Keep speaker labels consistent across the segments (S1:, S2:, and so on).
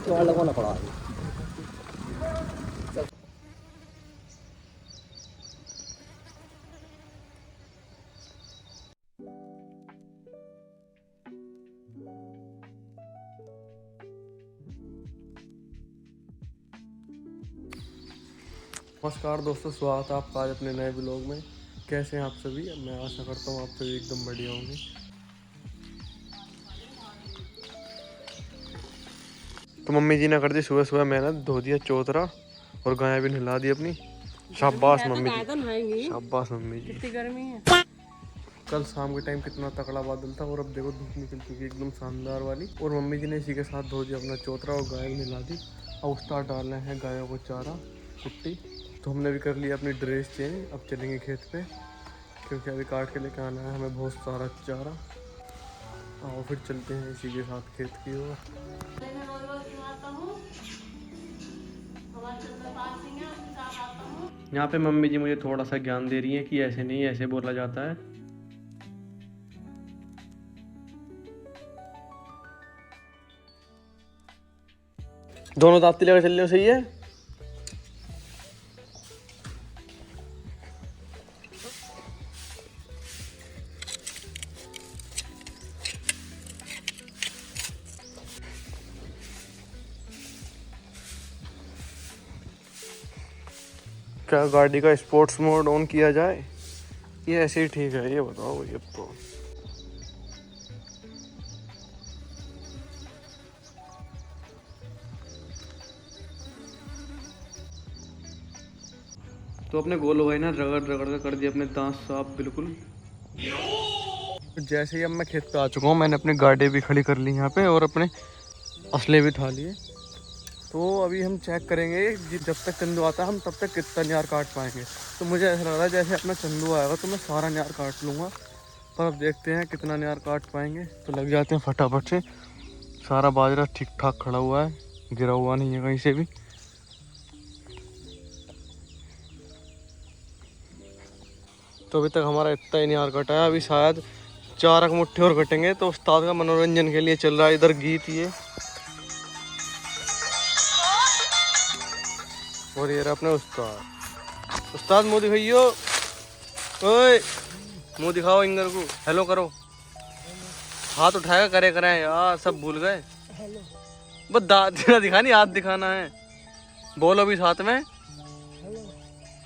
S1: किवाड़ लगवाना पड़ा है।
S2: नमस्कार दोस्तों, स्वागत है आपका आज अपने नए ब्लॉग में। कैसे हैं आप सभी? मैं आशा करता हूँ आप सभी एकदम बढ़िया होंगे। तो मम्मी जी ने कर दी सुबह सुबह मेहनत, धो दिया चौतरा और गाय भी नहला दी अपनी। शाबाश मम्मी जी, शाबाश मम्मी जी।
S3: कितनी गर्मी है।
S2: कल शाम के टाइम कितना तकड़ा बादल था और अब देखो धूप निकल चुकी है एकदम शानदार वाली। और मम्मी जी ने इसी के साथ धो दिया अपना चौतरा और गाय भी नहला दी। अब स्टार्ट डालने हैं गायों को चारा कुट्टी। तो हमने भी कर लिया अपनी ड्रेस चेंज, अब चलेंगे खेत पे क्योंकि अभी काट के लेके आना है हमें बहुत सारा चारा। आओ फिर चलते हैं इसी के साथ खेत की ओर। यहाँ पे मम्मी जी मुझे थोड़ा सा ज्ञान दे रही है कि ऐसे नहीं ऐसे बोला जाता है। दोनों दांती लेकर चल रहे हो, सही है। क्या गाड़ी का स्पोर्ट्स मोड ऑन किया जाए? ये ऐसे ही ठीक है, ये बताओ। ये तो अपने गोलू भाई ना रगड़ रगड़ कर दिया अपने दांत साफ बिल्कुल। जैसे ही अब मैं खेत पे आ चुका हूँ, मैंने अपनी गाड़ी भी खड़ी कर ली यहाँ पे और अपने असले भी उठा लिए। तो अभी हम चेक करेंगे जब तक चंदू आता है हम तब तक कितना न्यार काट पाएंगे। तो मुझे ऐसा लग रहा है जैसे अपना चंदू आएगा तो मैं सारा न्यार काट लूँगा, पर अब देखते हैं कितना न्यार काट पाएंगे। तो लग जाते हैं फटाफट से। सारा बाजरा ठीक ठाक खड़ा हुआ है, गिरा हुआ नहीं है कहीं से भी। तो अभी तक हमारा इतना ही न्यार कटा है, अभी शायद 4 मुट्ठी और कटेंगे। तो उस्ताद का मनोरंजन के लिए चल रहा है इधर गीत ये। और ये रहा अपने उस्ताद। उस्ताद मुँह दिखाइयो, ओए मुँह दिखाओ इंगर को, हेलो करो। हाथ उठाएगा करे करें यार, सब भूल गए। बस दांत दिखा नहीं, हाथ दिखाना है। बोलो भी साथ में,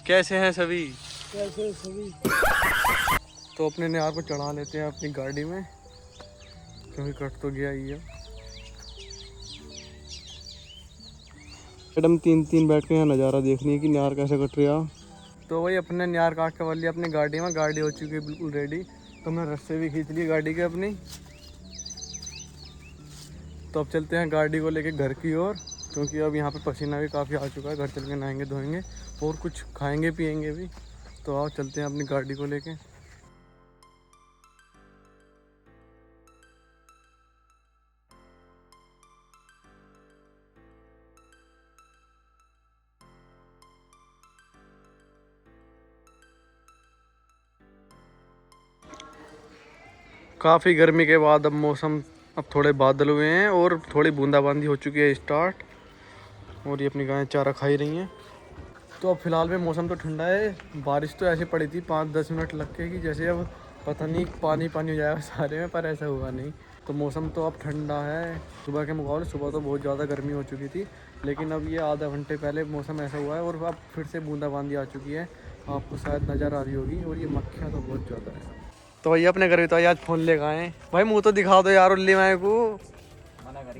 S2: कैसे हैं सभी?
S3: कैसे सभी?
S2: तो अपने न्यार को चढ़ा लेते हैं अपनी गाड़ी में क्योंकि कट तो गया ही है। मैडम 3 बैठ के यहाँ नज़ारा देखनी है कि न्यार कैसे कट रहा। तो वही अपने न्यार काट के वाली अपनी गाड़ी में, गाड़ी हो चुकी है बिल्कुल रेडी। तो हमने रस्से भी खींच लिए गाड़ी के अपनी। तो अब चलते हैं गाड़ी को लेके घर की ओर क्योंकि अब यहाँ पे पसीना भी काफ़ी आ चुका है। घर चल के नहाएंगे धोएंगे और कुछ खाएंगे पिएंगे भी। तो आओ चलते हैं अपनी गाड़ी को लेके। काफ़ी गर्मी के बाद अब मौसम, अब थोड़े बादल हुए हैं और थोड़ी बूंदाबांदी हो चुकी है स्टार्ट। और ये अपनी गायें चारा खा ही रही हैं। तो अब फिलहाल में मौसम तो ठंडा है। बारिश तो ऐसे पड़ी थी 5-10 मिनट लग के कि जैसे अब पता नहीं पानी पानी हो जाएगा सारे में, पर ऐसा हुआ नहीं। तो मौसम तो अब ठंडा है सुबह के मुकाबले। सुबह तो बहुत ज़्यादा गर्मी हो चुकी थी, लेकिन अब ये आधा घंटे पहले मौसम ऐसा हुआ है और अब फिर से बूंदाबांदी आ चुकी है। आपको शायद नज़र आ रही होगी। और ये मक्खियाँ तो बहुत ज़्यादा है। तो भैया अपने घर भी तो आज फ़ोन लेकर आए भाई, मुँह तो दिखा दो यार उल्ली माए को।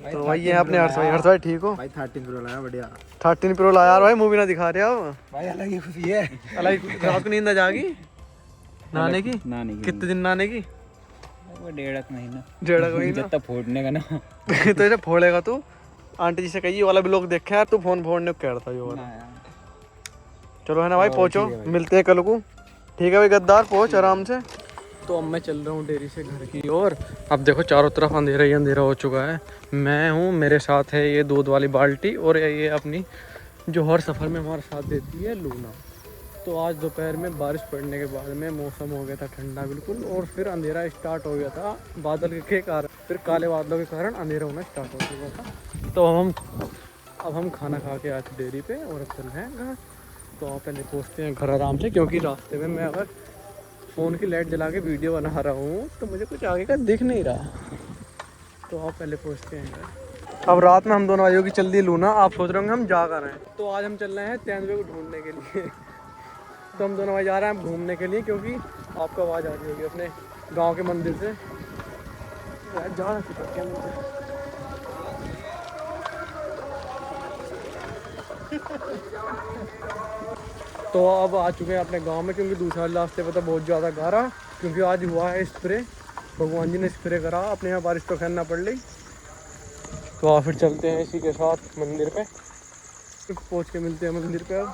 S2: तो भाई ये अपने हर्ष भाई ठीक हो
S1: भाई 13 प्रो लाया, बढ़िया
S2: 13 प्रो लाया यार भाई, मूवी ना दिखा रहे हो
S1: भाई, अलग ही खुशी है।
S2: अलग। रात को नींद आ जाएगी नहाने की? कितने दिन नहाने की?
S1: वो 1.5 महीना।
S2: 1.5 महीना
S1: जितना फोड़ने का ना।
S2: तो इसे फोड़ेगा तू? आंटी जी से कहिए वाला भी लोग देखे यार, तू फोन फोड़ने को कह रहा था ये वाला। चलो है ना भाई, पहुंचो मिलते हैं कल को। ठीक है भाई गद्दार, पहुंच आराम से। तो अब मैं चल रहा हूँ डेयरी से घर की ओर। अब देखो चारों तरफ अंधेरा ही अंधेरा हो चुका है। मैं हूँ, मेरे साथ है ये दूध वाली बाल्टी और ये अपनी जो हर सफ़र में हमारा साथ देती है लूना। तो आज दोपहर में बारिश पड़ने के बाद में मौसम हो गया था ठंडा बिल्कुल, और फिर अंधेरा स्टार्ट हो गया था बादल के कारण। फिर काले बादलों के कारण अंधेरा होना स्टार्ट हो चुका था। तो हम अब हम खाना खा के आए थे डेयरी पे और अब चल रहे हैं घर। तो आप पहले पहुँचते हैं घर आराम से, क्योंकि रास्ते में मैं अगर फ़ोन की लाइट जला के वीडियो बना रहा हूँ तो मुझे कुछ आगे का दिख नहीं रहा। तो आप पहले पहुँचते हैं घर। अब रात में हम दोनों भाइयों की चल दी लूना। आप सोच रहे होंगे हम जा कर रहे हैं। तो आज हम चल रहे हैं तेंदुए को ढूंढने के लिए। तो हम दोनों भाई जा रहे हैं घूमने के लिए, क्योंकि आपको आवाज़ आ रही होगी अपने गांव के मंदिर से। जा तो अब आ चुके हैं अपने गांव में, क्योंकि दूसरा रास्ते पर तो बहुत ज़्यादा गारा, क्योंकि आज हुआ है स्प्रे। भगवान जी ने स्प्रे करा, अपने यहाँ बारिश तो खैर ना पड़ ली। तो फिर चलते हैं इसी के साथ मंदिर पे, पहुँच के मिलते हैं मंदिर पे अब।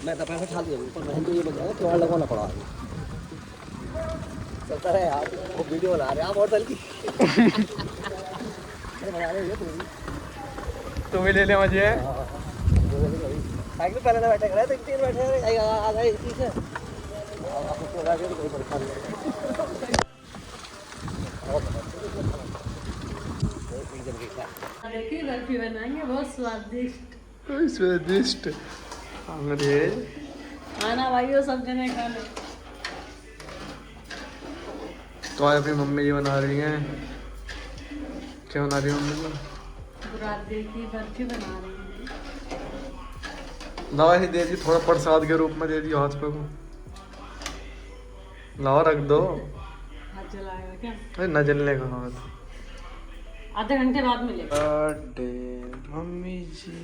S4: मैं तो पैसा खा लिया पर मैं तो ये बताया कि वहाँ लगाना पड़ा चलता है यार। वो वीडियो बना रहे हैं आप और जल्दी बना रहे हो
S2: तो भी ले ले मजे है।
S4: साइकिल पहले ना बैठे करे तो तीन बैठे आ गए इसी से आपको लगा के कोई परेशान नहीं।
S3: देखिए बर्फी बनाएंगे बहुत स्वादिष्ट।
S2: स्वादिष्ट अंग्रेज
S3: आना भाइयों सब जने खाने।
S2: तो आज अपनी मम्मी जी बना रही हैं। क्या बना रही है मम्मी जी?
S3: बुरादे की बर्फी बना रही हैं।
S2: लावा ही दे दी, थोड़ा प्रसाद के रूप में दे दिया हाथ पे को। लावा रख दो।
S3: हाथ जलाएगा क्या?
S2: अरे न जलने का हाथ।
S3: आधे घंटे बाद मिलेगा।
S2: बर्थडे मम्मी जी।